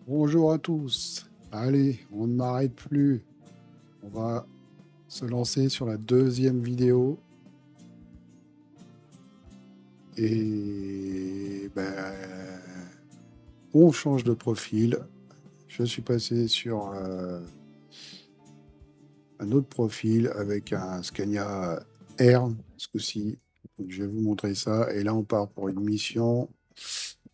Bonjour à tous. Allez, on ne m'arrête plus. On va se lancer sur la deuxième vidéo. Et on change de profil. Je suis passé sur un autre profil avec un Scania R, ce coup-ci. Donc, je vais vous montrer ça. Et là, on part pour une mission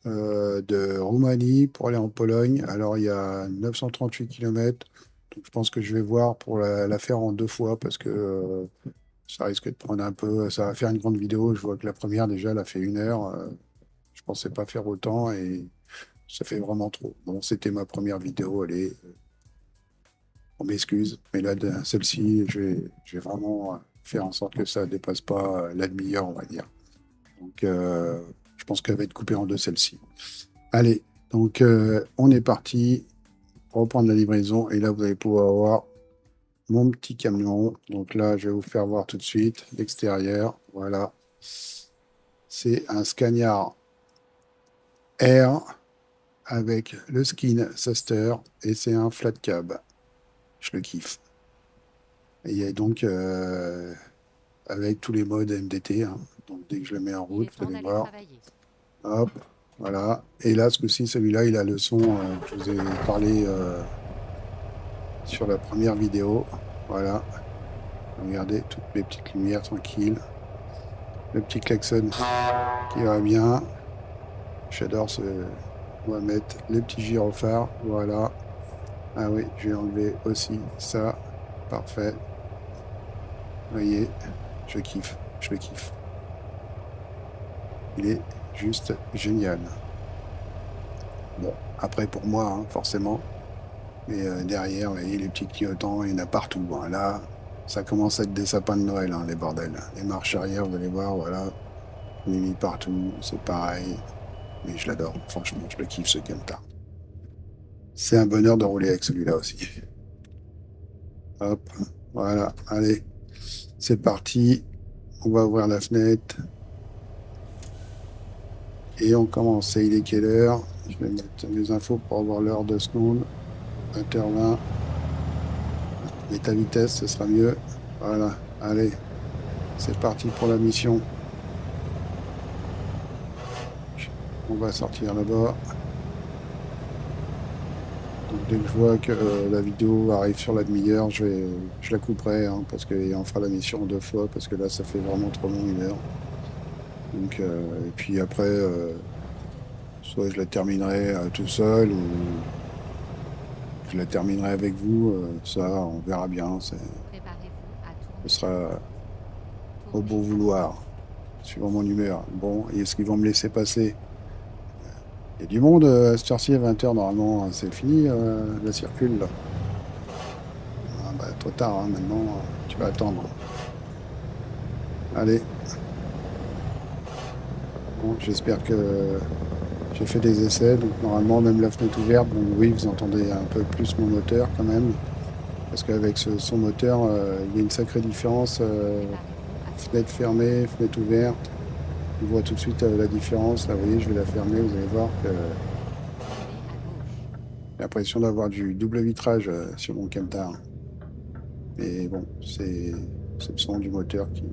de Roumanie pour aller en Pologne. Alors, il y a 938 km. Donc, je pense que je vais voir pour la faire en deux fois parce que ça risque de prendre un peu. Ça va faire une grande vidéo. Je vois que la première, déjà, elle a fait 1 heure. Je pensais pas faire autant et ça fait vraiment trop. Bon, c'était ma première vidéo. Allez, on m'excuse. Mais là, celle-ci, je vais vraiment faire en sorte que ça ne dépasse pas la demi-heure, on va dire. Donc, je pense qu'elle va être coupée en deux, celle-ci. Allez, donc on est parti pour reprendre la livraison. Et là, vous allez pouvoir voir mon petit camion. Donc là, je vais vous faire voir tout de suite l'extérieur. Voilà. C'est un Scania R avec le skin Suster et c'est un flat cab. Je le kiffe. Et il y a donc avec tous les modes MDT. Hein. Donc dès que je le mets en route, vous allez voir. Hop, voilà. Et là, ce coup-ci, celui-là, il a le son que je vous ai parlé sur la première vidéo. Voilà. Regardez, toutes les petites lumières tranquilles. Le petit klaxon qui va bien. J'adore ce... On va mettre les petits gyrophares. Voilà. Ah oui, je vais enlever aussi ça. Parfait. Vous voyez, je kiffe. Je le kiffe. Il est juste génial. Bon, après pour moi, hein, forcément. Mais derrière, vous voyez, les petits clignotants, il y en a partout. Hein. Là, ça commence à être des sapins de Noël, hein, les bordels. Les marches arrière, vous allez voir, voilà. On est mis partout, c'est pareil. Mais je l'adore, franchement, je le kiffe ce Camtar. C'est un bonheur de rouler avec celui-là aussi. Hop, voilà, allez, c'est parti. On va ouvrir la fenêtre. Et on commence. Et il est quelle heure? Je vais mettre mes infos pour avoir l'heure de seconde. 20h20. Mets ta vitesse, ce sera mieux. Voilà, allez, c'est parti pour la mission. On va sortir là-bas. Donc dès que je vois que la vidéo arrive sur la demi-heure, je la couperai hein, parce qu'on fera la mission en deux fois parce que là ça fait vraiment trop long 1 heure. Donc et puis après soit je la terminerai tout seul ou je la terminerai avec vous. Ça on verra bien. Ce sera au bon vouloir, suivant mon humeur. Bon, et est-ce qu'ils vont me laisser passer? Il y a du monde à cette heure-ci à 20h normalement. Hein, c'est fini la circule là. Ah, bah, trop tard hein, maintenant. Tu vas attendre. Allez. Bon, j'espère que j'ai fait des essais. Donc normalement même la fenêtre ouverte. Donc oui, vous entendez un peu plus mon moteur quand même. Parce qu'avec son moteur, il y a une sacrée différence. Fenêtre fermée, fenêtre ouverte. On voit tout de suite la différence. Là, vous voyez, je vais la fermer. Vous allez voir que j'ai l'impression d'avoir du double vitrage sur mon Camtar. Mais bon, c'est le son du moteur qui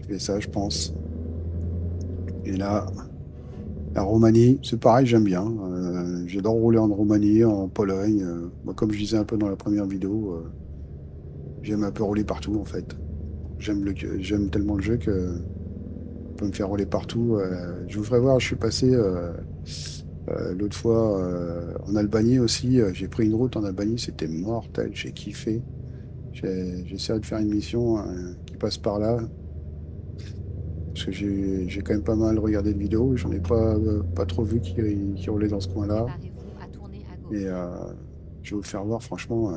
fait ça, je pense. Et là, la Roumanie, c'est pareil, j'aime bien. J'adore rouler en Roumanie, en Pologne. Moi, comme je disais un peu dans la première vidéo, j'aime un peu rouler partout en fait. J'aime tellement le jeu que on peut me faire rouler partout. Je vous ferai voir, je suis passé l'autre fois en Albanie aussi. J'ai pris une route en Albanie, c'était mortel, j'ai kiffé. J'essaie de faire une mission qui passe par là. Parce que j'ai quand même pas mal regardé de vidéos. J'en ai pas trop vu qui roulaient dans ce coin-là. Et je vais vous faire voir, franchement,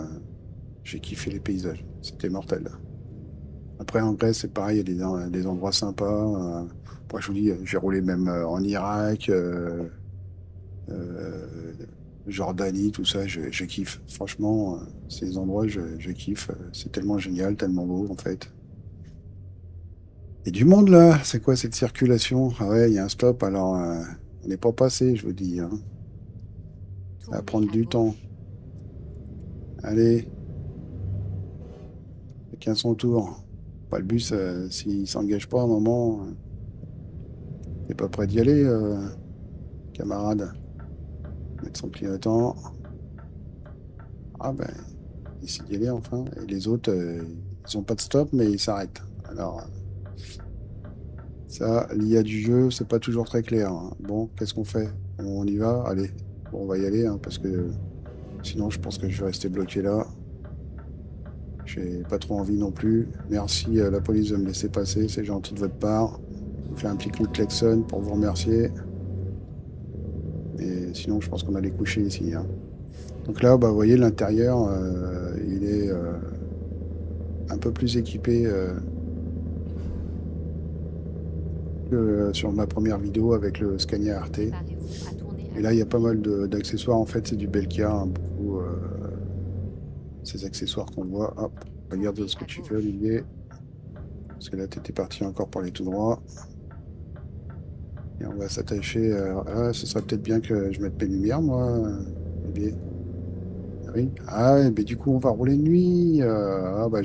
j'ai kiffé les paysages. C'était mortel. Après, en Grèce, c'est pareil, il y a des endroits sympas. Moi, je vous dis, j'ai roulé même en Irak, euh, Jordanie, tout ça, je kiffe. Franchement, ces endroits, je kiffe. C'est tellement génial, tellement beau, en fait. Et du monde, là, c'est quoi cette circulation? Ah ouais, il y a un stop, alors on n'est pas passé, je vous dis. Hein. Ça va Tournez prendre à du temps. gauche. Allez, chacun son tour. Pas le bus, s'il s'engage pas à un moment, t'es pas prêt d'y aller, camarade. Mettre son clignotant. Ah ben, il essaie d'y aller enfin. Et les autres, ils ont pas de stop, mais ils s'arrêtent. Alors, ça, l'IA du jeu, c'est pas toujours très clair, hein. Bon, qu'est-ce qu'on fait? On y va? Allez. Bon, on va y aller, hein, parce que sinon, je pense que je vais rester bloqué là. J'ai pas trop envie non plus. Merci à la police de me laisser passer, c'est gentil de votre part. Je vous fais un petit coup de klaxon pour vous remercier. Et sinon, je pense qu'on allait coucher ici, hein. Donc là, bah, vous voyez, l'intérieur, il est un peu plus équipé que sur ma première vidéo avec le Scania RT. Préparez-vous à tourner Et à là, il y a pas gauche. mal d'accessoires. En fait, c'est du Belkia, hein, beaucoup ces accessoires qu'on voit. Hop, regarde Tournez ce que à tu fais, gauche. Olivier. Parce que là, tu étais parti encore pour aller tout droit. Et on va s'attacher. Ah, ce serait peut-être bien que je mette mes lumières, moi, Olivier. Ah oui. Ah, mais du coup, on va rouler de nuit. Ah, bah,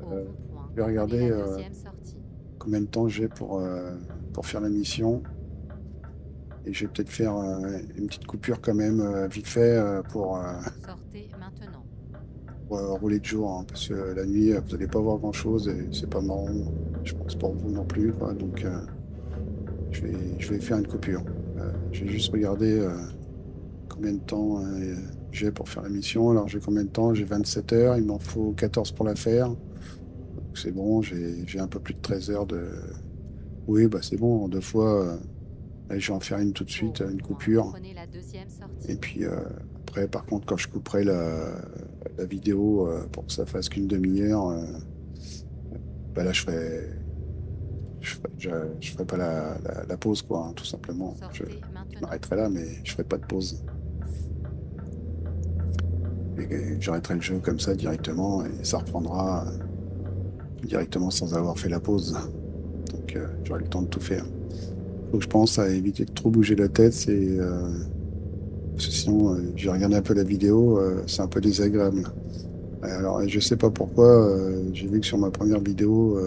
Au euh, rond-point, je vais prenez regarder la deuxième sortie. combien de temps j'ai pour faire la mission. Et je vais peut-être faire une petite coupure quand même, vite fait, Sortez maintenant. pour, rouler de jour, hein, parce que la nuit, vous n'allez pas voir grand-chose et c'est pas marrant. Je pense pour vous non plus, quoi. Donc, je vais faire une coupure. Je vais juste regarder combien de temps j'ai pour faire la mission. Alors, j'ai combien de temps? J'ai 27 heures. Il m'en faut 14 pour la faire. Donc, c'est bon. J'ai un peu plus de 13 heures de. Oui, bah, c'est bon. En 2 fois, allez, je vais en faire une tout de Au suite, une rond-point, coupure. prenez la deuxième Et sortie. puis après, par contre, quand je couperai la vidéo pour que ça fasse qu'une demi-heure, bah là, je ferai pas la pause, quoi, hein, tout simplement. Sortez Je maintenant. m'arrêterai là, mais je ferai pas de pause. Et j'arrêterai le jeu comme ça directement et ça reprendra directement sans avoir fait la pause. Donc, j'aurai le temps de tout faire. Faut que je pense à éviter de trop bouger la tête, parce que sinon, j'ai regardé un peu la vidéo, c'est un peu désagréable. Alors, je sais pas pourquoi, j'ai vu que sur ma première vidéo,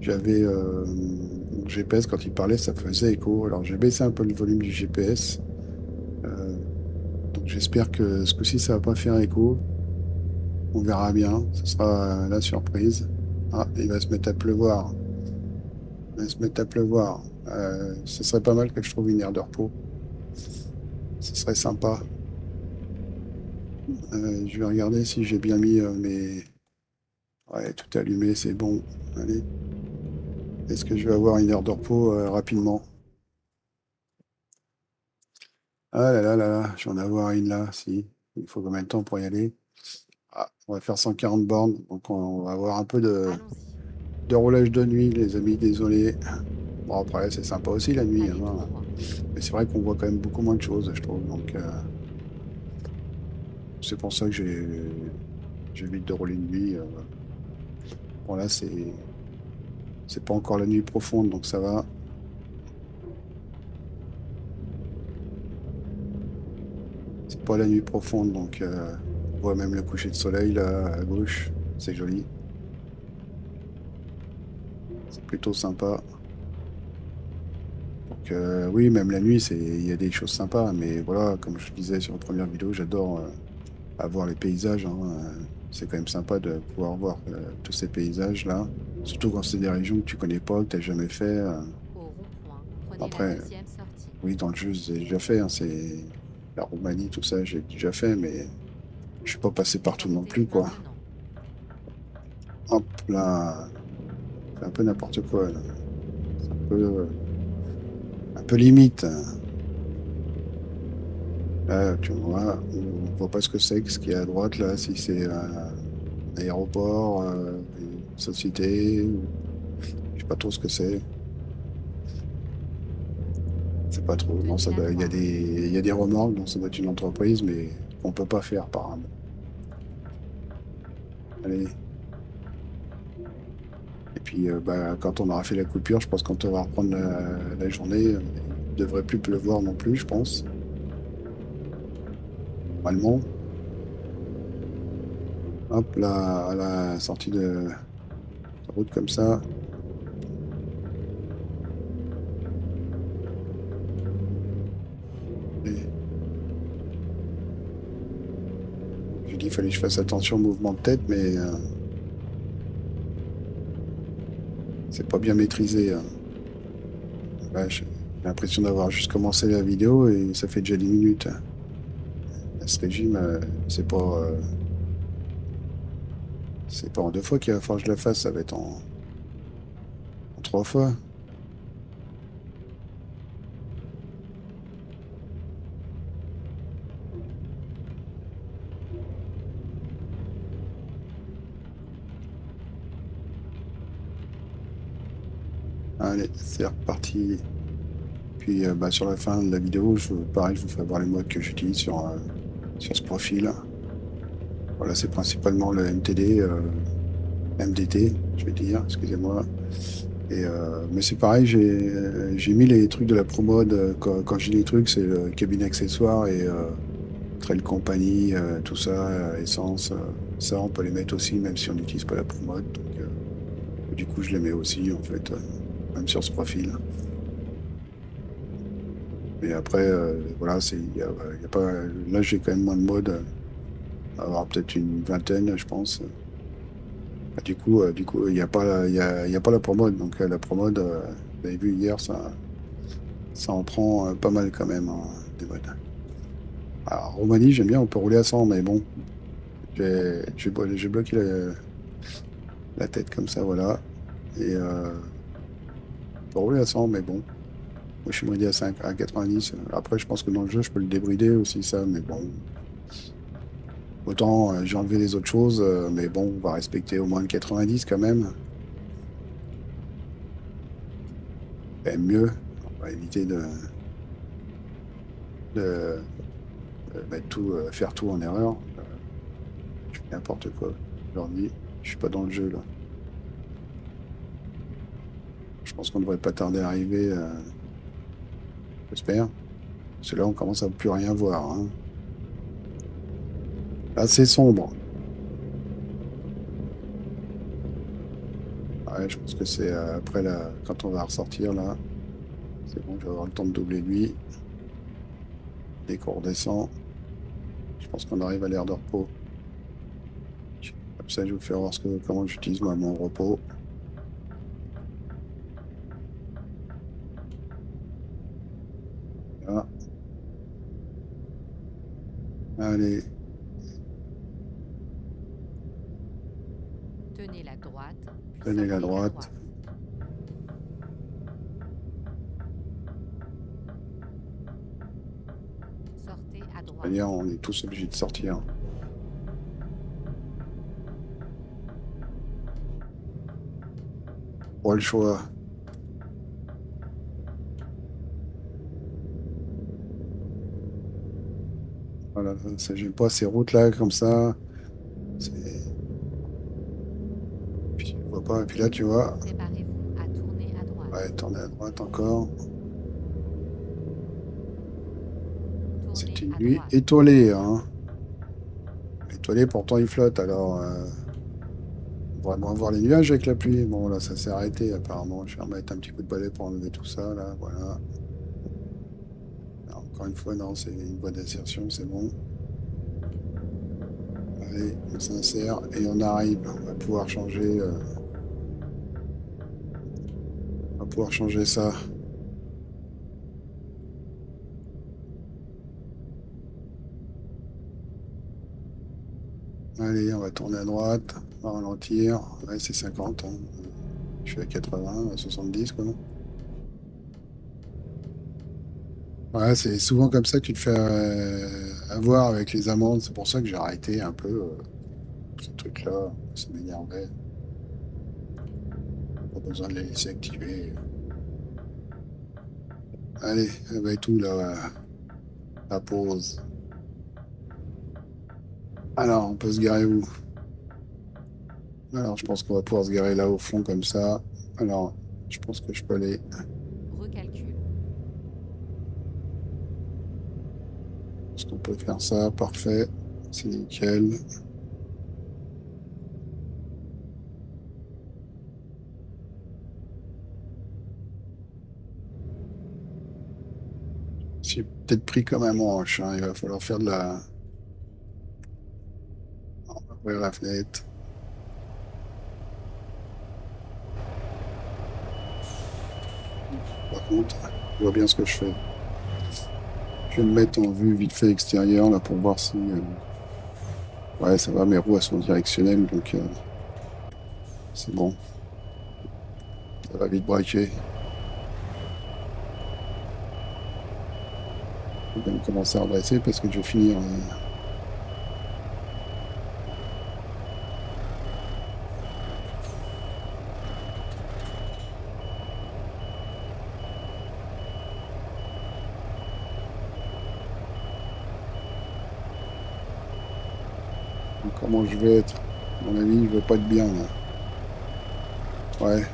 j'avais mon GPS, quand il parlait, ça faisait écho. Alors, j'ai baissé un peu le volume du GPS. euh, donc, j'espère que ce coup-ci, ça va pas faire écho. On verra bien. Ce sera la surprise. Ah, il va se mettre à pleuvoir. Il va se mettre à pleuvoir. Ce serait pas mal que je trouve une aire de repos. Ce serait sympa. Je vais regarder si j'ai bien mis mes. Ouais, tout est allumé, c'est bon. Allez. Est-ce que je vais avoir une heure de repos rapidement? Ah là là là là, je vais en avoir une là, si. Il faut combien de temps pour y aller? Ah, on va faire 140 bornes, donc on va avoir un peu Allons-y. de roulage de nuit, les amis, désolé. Bon, après, c'est sympa aussi la nuit, Allez tout hein. droit. Mais c'est vrai qu'on voit quand même beaucoup moins de choses, je trouve. Donc, c'est pour ça que j'évite de rouler de nuit. Bon, là, c'est pas encore la nuit profonde, donc ça va. C'est pas la nuit profonde, donc on voit même le coucher de soleil là à gauche. C'est joli. C'est plutôt sympa. Donc, oui, même la nuit, il y a des choses sympas. Mais voilà, comme je disais sur la première vidéo, j'adore voir les paysages, hein. C'est quand même sympa de pouvoir voir tous ces paysages-là. Surtout quand c'est des régions que tu connais pas, que tu n'as jamais fait. Au rond-point, prenez la Après, deuxième sortie. oui, dans le jeu, j'ai déjà fait, hein, c'est la Roumanie, tout ça, j'ai déjà fait, mais je suis pas passé partout non Sortez plus, quoi. maintenant. Hop là, c'est un peu n'importe quoi, là. C'est un peu limite, hein. Là, tu vois, on voit pas ce que c'est, que ce qu'il y a à droite, là, si c'est un aéroport, une société, je sais pas trop ce que c'est. C'est pas trop. Non, Tenez la droite. il y a des remorques, donc ça doit être une entreprise, mais on peut pas faire, apparemment. Allez. Et puis, bah, quand on aura fait la coupure, je pense qu'on va reprendre la journée. Il devrait plus pleuvoir non plus, je pense. normalement. Hop, là, à la sortie de route comme ça. Et j'ai dit qu'il fallait que je fasse attention au mouvement de tête, mais c'est pas bien maîtrisé, hein. Ouais, j'ai l'impression d'avoir juste commencé la vidéo et ça fait déjà 10 minutes. Ce régime, c'est pas en 2 fois qu'il va falloir que je la fasse, ça va être en 3 fois. Allez, c'est reparti. Puis bah, sur la fin de la vidéo, pareil, je vous ferai voir les modes que j'utilise sur ce profil. Voilà, c'est principalement le MTD, MDT, je vais dire, excusez-moi. Mais c'est pareil, j'ai mis les trucs de la promode. Quand j'ai les trucs, c'est le cabine accessoire et Trail Company, tout ça, essence. Ça, on peut les mettre aussi, même si on n'utilise pas la promode. Donc, du coup, je les mets aussi, en fait, même sur ce profil. Mais après, voilà, y a pas, là, j'ai quand même moins de modes, avoir peut-être une vingtaine, je pense. Il n'y a pas, y a pas la promode. Donc, la promode, vous avez vu hier, ça en prend pas mal quand même, hein, des modes. Alors, Roumanie, j'aime bien, on peut rouler à 100, mais bon, j'ai bloqué la tête comme ça, voilà. Et on peut rouler à 100, mais bon, moi je suis bridé à 90. Après, je pense que dans le jeu, je peux le débrider aussi, ça, mais bon. Autant j'ai enlevé les autres choses, mais bon, on va respecter au moins le 90 quand même. Quand même mieux. On va éviter de mettre tout, faire tout en erreur. Je fais n'importe quoi. Aujourd'hui, je suis pas dans le jeu là. Je pense qu'on devrait pas tarder à arriver. J'espère. Parce que là, on commence à plus rien voir, hein. Là, c'est sombre. Ouais, je pense que c'est après quand on va ressortir là. C'est bon, je vais avoir le temps de doubler lui. Dès qu'on redescend, je pense qu'on arrive à l'aire de repos. Comme ça, je vais vous faire voir comment j'utilise moi mon repos. Là. Allez, Tenez la droite, puis prenez la sortez à droite. droite. Sortez à droite. D'ailleurs, on est tous obligés de sortir. Pas le choix. Voilà, ça, j'aime pas ces routes-là comme ça. Puis, je vois pas. Et puis là, tu vois. Préparez-vous à tourner à droite. Ouais, tourner à droite encore. C'est Tournez une à nuit droite. étoilée, hein. Étoilée, pourtant il flotte. Alors, on va moins voir les nuages avec la pluie. Bon, là, ça s'est arrêté apparemment. Je vais remettre un petit coup de balai pour enlever tout ça, là. Voilà. Alors, encore une fois, non, c'est une voie d'insertion, c'est bon. Allez, on s'insère et on arrive. On va pouvoir changer. On va pouvoir changer ça. Allez, on va tourner à droite. On va ralentir. Ouais, c'est 50, hein. Je suis à 80, à 70, quoi. Ouais, c'est souvent comme ça que tu te fais avoir avec les amendes. C'est pour ça que j'ai arrêté un peu ce truc-là. Ça m'énervait. Pas besoin de les laisser activer. Allez, ça va être tout là. La pause. Alors, on peut se garer où? Alors, je pense qu'on va pouvoir se garer là au fond comme ça. Alors, je pense que je peux aller. Recalcul. Est-ce qu'on peut faire ça? Parfait. C'est nickel. J'ai peut-être pris comme un manche, hein. Il va falloir faire de la... On va ouvrir la fenêtre. Par contre, je vois bien ce que je fais. Je vais me mettre en vue vite fait extérieure là pour voir si... Ouais, ça va, mes roues elles sont directionnelles, donc c'est bon. Ça va vite braquer. Je vais me commencer à redresser parce que je vais finir... comment je vais être? À mon avis, je vais pas être bien là. Ouais,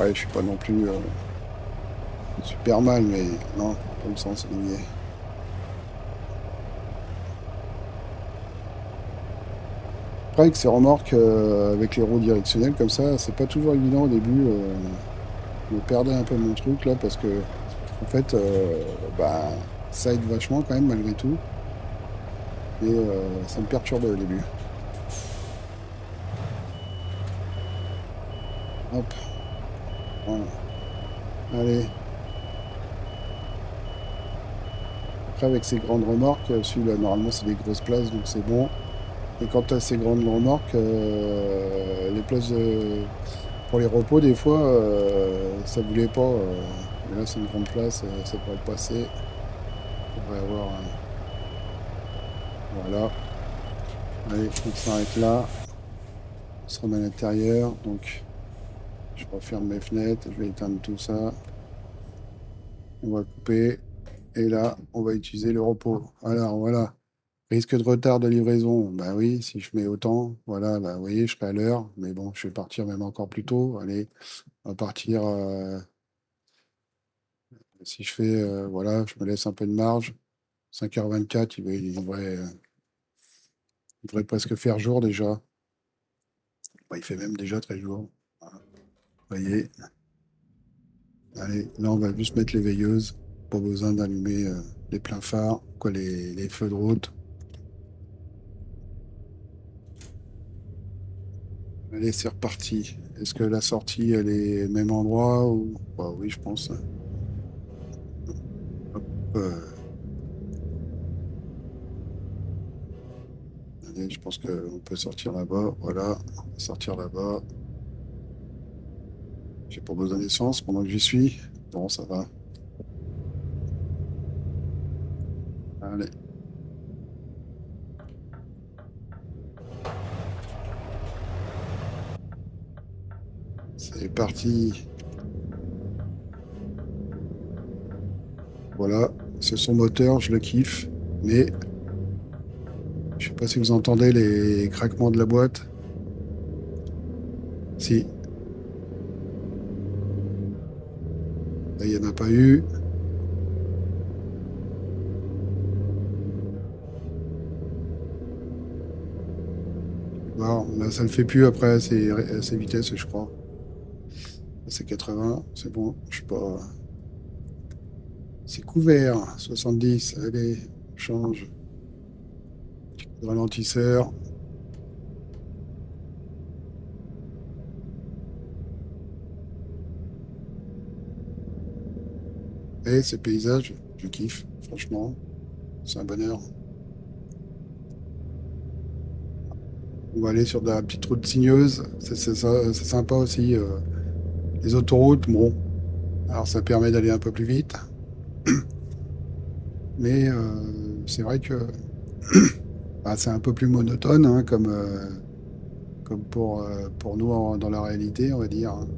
ouais, je suis pas non plus super mal, mais non, comme ça, c'est lié. Après, avec ces remorques avec les roues directionnelles comme ça, c'est pas toujours évident au début. Je me perdais un peu mon truc là parce que en fait, bah, ça aide vachement quand même malgré tout. Et ça me perturbait au début. Hop, voilà. Allez. Après, avec ces grandes remorques, celui-là, normalement, c'est des grosses places, donc c'est bon. Et quand tu as ces grandes remorques, les places pour les repos, des fois, ça voulait pas. Mais là, c'est une grande place, ça pourrait passer. On va avoir. Voilà. Allez, on s'arrête là. On se remet à l'intérieur. Donc, je referme mes fenêtres. Je vais éteindre tout ça. On va couper. Et là, on va utiliser le repos. Alors, voilà. Risque de retard de livraison. Ben oui, si je mets autant, voilà, là, vous voyez, je serai à l'heure. Mais bon, je vais partir même encore plus tôt. Allez, on va partir. Si je fais, voilà, je me laisse un peu de marge. 5h24, il devrait presque faire jour déjà. Bah, il fait même déjà très jour. Voilà. Vous voyez. Allez, là, on va juste mettre les veilleuses. Pas besoin d'allumer les pleins phares, quoi, les feux de route. Allez, c'est reparti. Est-ce que la sortie, elle est au même endroit ou... Bah, oui, je pense. Hop, allez, je pense qu'on peut sortir là-bas. Voilà, on peut sortir là-bas. J'ai pas besoin d'essence pendant que j'y suis. Bon, ça va. Allez, c'est parti. Voilà, ce son moteur, je le kiffe. Mais je sais pas si vous entendez les craquements de la boîte. Si, là, il n'y en a pas eu. Bon, là, ça le fait plus après à ces vitesses, je crois. C'est 80, c'est bon, je sais pas. C'est couvert, 70, allez, on change. Ralentisseur. Et ces paysages, je kiffe, franchement. C'est un bonheur. On va aller sur de la petite route sinueuse. C'est sympa aussi. Les autoroutes, bon, alors ça permet d'aller un peu plus vite. Mais c'est vrai que bah, c'est un peu plus monotone, hein, comme pour nous dans la réalité, on va dire, hein.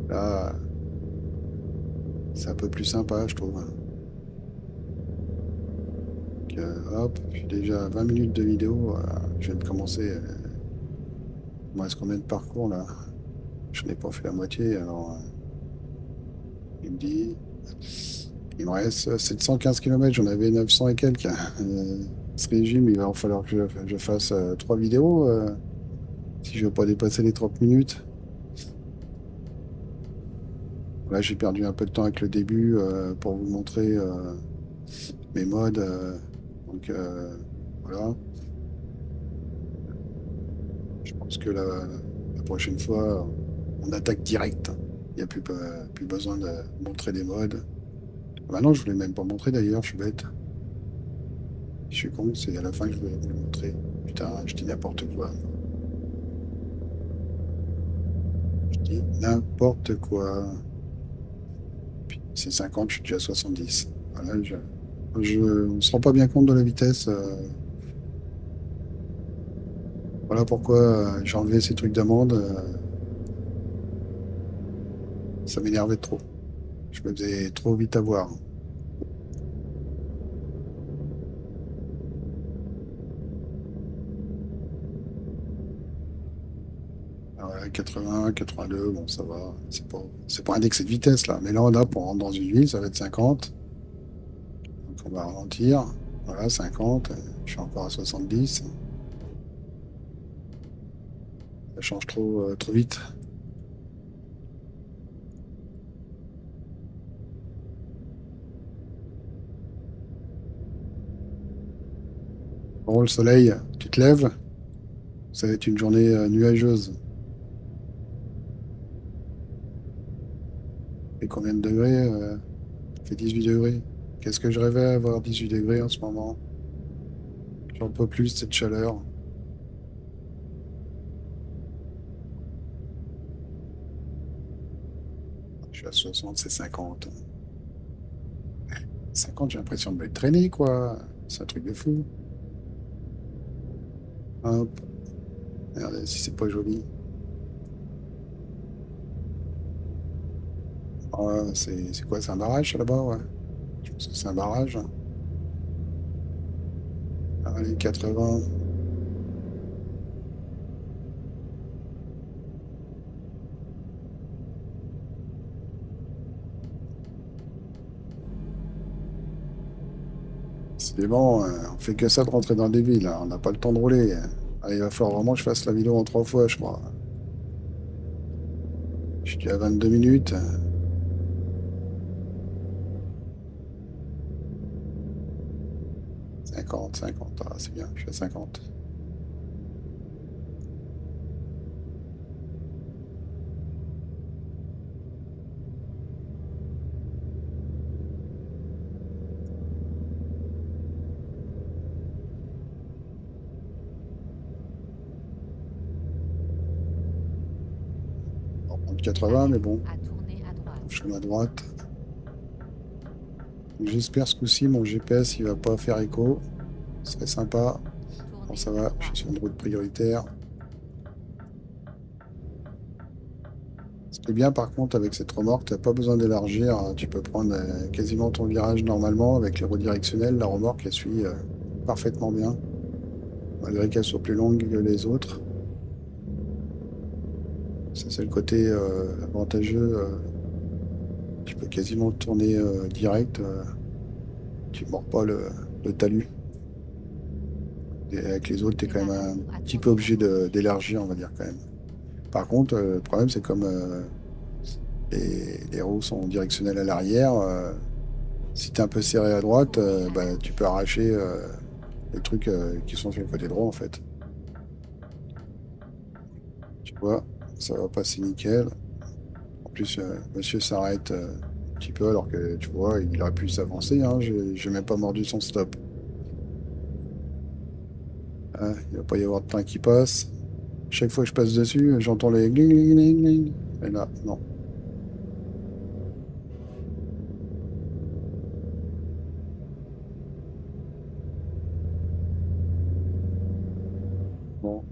Là, c'est un peu plus sympa, je trouve. Donc, hop, j'ai déjà 20 minutes de vidéo. Je viens de commencer. Il me reste combien de parcours là? Je n'ai pas fait la moitié, alors il me dit. Il me reste 715 km, j'en avais 900 et quelques. Ce régime, il va falloir que je fasse 3 vidéos si je veux pas dépasser les 30 minutes. Là, j'ai perdu un peu de temps avec le début pour vous montrer mes modes. Donc voilà. Je pense que la prochaine fois, on attaque direct. Il n'y a plus besoin de montrer des modes. Bah non, je voulais même pas montrer d'ailleurs, je suis bête. Je suis con, c'est à la fin que je voulais vous le montrer. Putain, je dis n'importe quoi. Je dis n'importe quoi. C'est 50, je suis déjà à 70. Voilà, on ne se rend pas bien compte de la vitesse. Voilà pourquoi j'ai enlevé ces trucs d'amende. Ça m'énervait trop. Je me faisais trop vite avoir. Alors, ouais, 80, 82, bon, ça va. C'est pas un excès de vitesse, là. Mais là, on a pour rentrer dans une ville, ça va être 50. Donc, on va ralentir. Voilà, 50. Je suis encore à 70. Ça change trop vite. Bon, le soleil, tu te lèves. Ça va être une journée nuageuse. Et combien de degrés il fait 18 degrés. Qu'est-ce que je rêvais à avoir 18 degrés en ce moment? J'en peux plus, cette chaleur. Je suis à 60, c'est 50. 50, j'ai l'impression de me traîner, quoi. C'est un truc de fou. Hop. Regardez si c'est pas joli. Ah, c'est quoi? C'est un barrage, ça, là-bas? Ouais. Je pense que c'est un barrage. Allez, 80. C'est bon, on fait que ça de rentrer dans des villes, hein. On n'a pas le temps de rouler. Allez, il va falloir vraiment que je fasse la vidéo en 3 fois, je crois. Je suis déjà à 22 minutes. 50, 50. Ah, c'est bien, je suis à 50. On va prendre 80, mais bon, À tourner à droite. je suis à droite. J'espère ce coup-ci, mon GPS, il va pas faire écho. Ce serait sympa. Bon, Tournez ça à va, je suis droite. sur une route prioritaire. Ce qui est bien, par contre, avec cette remorque, tu n'as pas besoin d'élargir. Tu peux prendre quasiment ton virage normalement avec les roues directionnelles. La remorque, elle suit parfaitement bien, malgré qu'elle soit plus longue que les autres. Ça, c'est le côté avantageux. Tu peux quasiment tourner direct. Tu ne mords pas le talus. Et avec les autres, tu es quand même un petit peu obligé d'élargir, on va dire quand même. Par contre, le problème, c'est comme les roues sont directionnelles à l'arrière, si tu es un peu serré à droite, bah, tu peux arracher les trucs qui sont sur le côté droit, en fait. Tu vois, ça va passer nickel. En plus, monsieur s'arrête un petit peu alors que, tu vois, il aurait pu s'avancer, hein. J'ai même pas mordu son stop. Ah, il va pas y avoir de train qui passe. Chaque fois que je passe dessus, j'entends les gling, gling, gling, gling. Et là, non. Bon.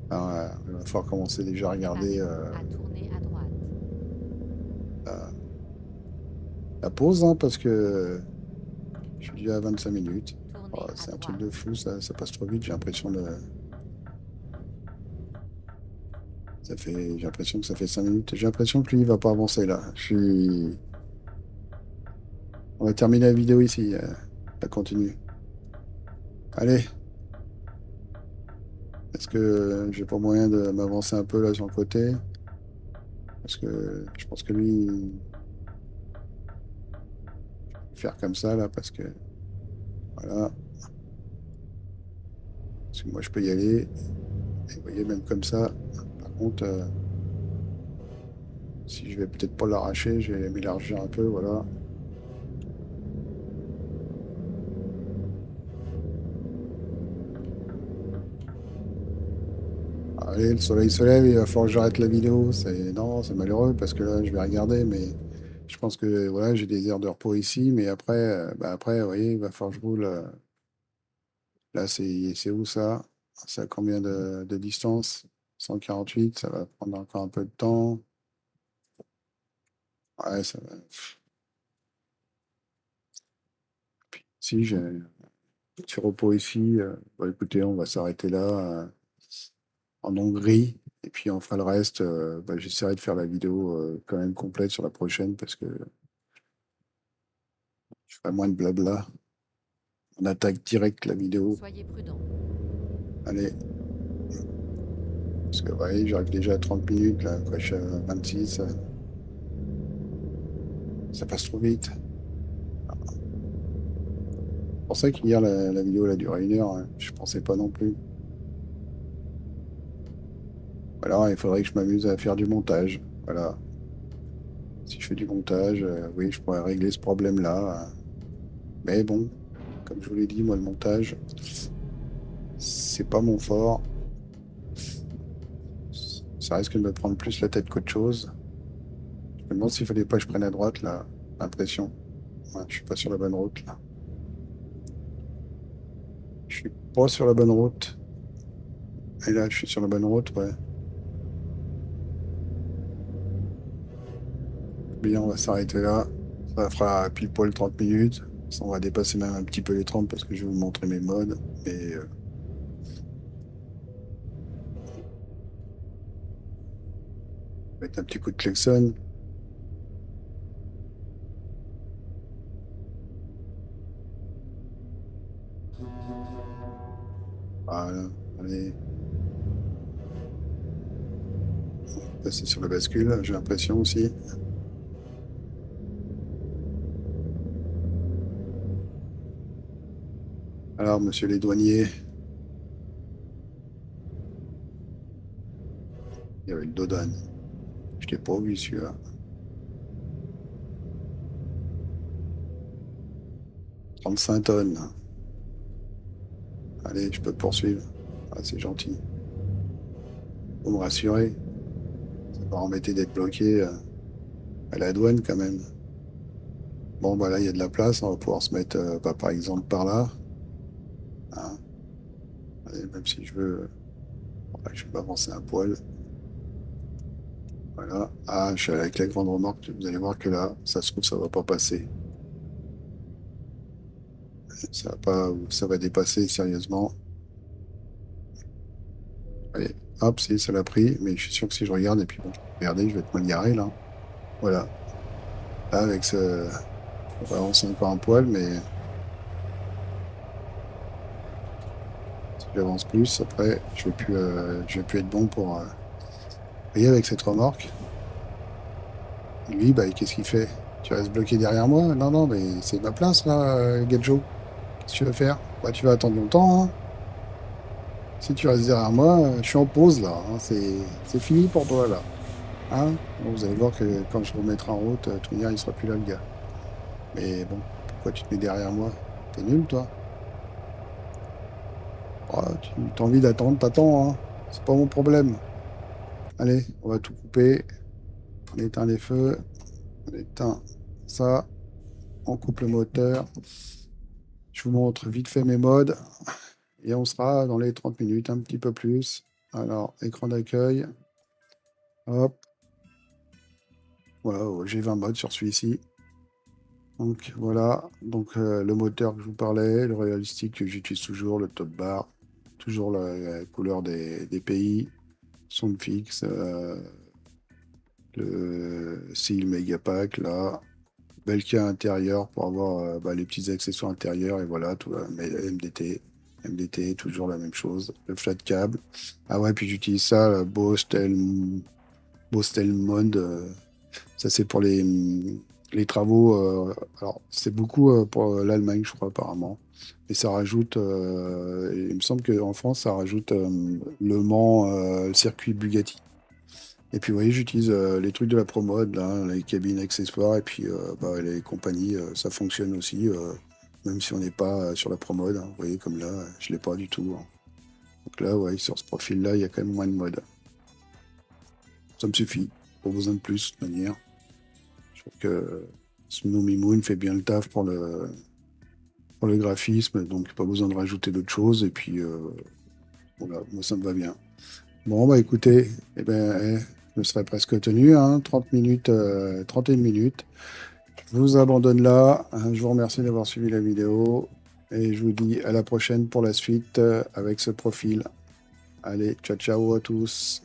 Alors, il va falloir commencer déjà à regarder À tourner à droite. la, la pause, hein, parce que je suis déjà à 25 minutes. Oh, Tournez à c'est un truc droite. de fou, ça passe trop vite. J'ai l'impression j'ai l'impression que ça fait 5 minutes. J'ai l'impression que lui, il va pas avancer là. On va terminer la vidéo ici. Ça continue. Allez, est-ce que j'ai pas moyen de m'avancer un peu là sur le côté? Parce que je pense que lui, il va faire comme ça là, parce que voilà. Parce que moi je peux y aller. Et vous voyez, même comme ça. Par contre, si je vais peut-être pas l'arracher, je vais m'élargir un peu, voilà. Allez, le soleil se lève, il va falloir que j'arrête la vidéo. Non, c'est malheureux parce que là, je vais regarder, mais je pense que voilà, j'ai des heures de repos ici, mais après, après, vous voyez, il va falloir que je roule. Là, c'est où ça? C'est à combien de distance? 148, ça va prendre encore un peu de temps. Ouais, ça va. Si j'ai un petit repos ici, bon, écoutez, on va s'arrêter là, en Hongrie. Et puis on fera le reste. J'essaierai de faire la vidéo quand même complète sur la prochaine parce que je ferai moins de blabla. On attaque direct la vidéo. Soyez prudent. Allez, parce que ouais, j'arrive déjà à 30 minutes, là, quoi, je suis à 26, ça passe trop vite. C'est pour ça qu'hier, la vidéo, elle a duré 1 heure, hein. Je pensais pas non plus. Alors, il faudrait que je m'amuse à faire du montage. Voilà. Si je fais du montage, oui, je pourrais régler ce problème-là. Mais bon, comme je vous l'ai dit, moi, le montage, c'est pas mon fort. Ça risque de me prendre plus la tête qu'autre chose. Je me demande s'il fallait pas que je prenne à droite, là. L'impression. Ouais, je suis pas sur la bonne route, là. Je suis pas sur la bonne route. Et là, je suis sur la bonne route, ouais. Bien, on va s'arrêter là. Ça fera pile poil 30 minutes. Ça, on va dépasser même un petit peu les 30 parce que je vais vous montrer mes modes. Mais mettre un petit coup de klaxon. Voilà. Allez, passer sur la bascule, j'ai l'impression aussi. Alors, monsieur les douaniers, il y avait le Dodane. Je l'ai pas vu celui-là. 35 tonnes. Allez, je peux poursuivre. Ah, c'est gentil. Faut me rassurer. Ça va embêter d'être bloqué à la douane quand même. Bon, bah là, il y a de la place. On va pouvoir se mettre, par exemple, par là. Hein. Allez, même si je veux, ouais, je vais m'avancer un poil. Voilà. Ah, je suis avec la grande remorque. Vous allez voir que là, ça se trouve, ça va pas passer. Ça va pas, ça va dépasser sérieusement. Allez, hop, si, ça l'a pris. Mais je suis sûr que si je regarde, et puis bon, regardez, je vais être mal garé là. Voilà. Là, avec ce. On va avancer encore un poil, mais si j'avance plus, après, je vais plus être bon pour. Vous voyez, avec cette remorque, lui, bah, qu'est-ce qu'il fait? Tu restes bloqué derrière moi? Non, non, mais c'est ma place là, Gadjo. Qu'est-ce que tu veux faire? Bah, tu vas attendre longtemps, hein. Si tu restes derrière moi, je suis en pause là, hein. C'est fini pour toi là. Hein? Bon, vous allez voir que quand je remettrai en route, tout il sera plus là le gars. Mais bon, pourquoi tu te mets derrière moi? T'es nul, toi. Oh, tu as envie d'attendre, t'attends, hein. C'est pas mon problème. Allez, on va tout couper. On éteint les feux. On éteint ça. On coupe le moteur. Je vous montre vite fait mes modes. Et on sera dans les 30 minutes, un petit peu plus. Alors, écran d'accueil. Hop. Voilà, j'ai 20 modes sur celui-ci. Donc voilà, donc le moteur que je vous parlais, le réalistique que j'utilise toujours, le top bar, toujours la couleur des pays, son fixe, le seal Megapack là, Belka intérieur pour avoir les petits accessoires intérieurs et voilà, tout, mais MDT, toujours la même chose. Le flat câble. Ah ouais, puis j'utilise ça, le Bostel Mode. Ça, c'est pour les travaux. Alors, c'est beaucoup pour l'Allemagne, je crois, apparemment. Et ça rajoute, il me semble qu'en France, ça rajoute Le Mans, le circuit Bugatti. Et puis, vous voyez, j'utilise les trucs de la Promode, là, les cabines accessoires, et puis les compagnies, ça fonctionne aussi, même si on n'est pas sur la Promode. Hein. Vous voyez, comme là, je ne l'ai pas du tout. Hein. Donc là, ouais, sur ce profil-là, il y a quand même moins de mode. Ça me suffit. Pas besoin de plus, de toute manière. Je trouve que Snow Moon fait bien le taf pour le graphisme, donc pas besoin de rajouter d'autres choses. Et puis, voilà, moi, ça me va bien. Bon, bah écoutez, je me serais presque tenu, hein, 30 minutes, 31 minutes. Je vous abandonne là. Hein, je vous remercie d'avoir suivi la vidéo. Et je vous dis à la prochaine pour la suite avec ce profil. Allez, ciao ciao à tous.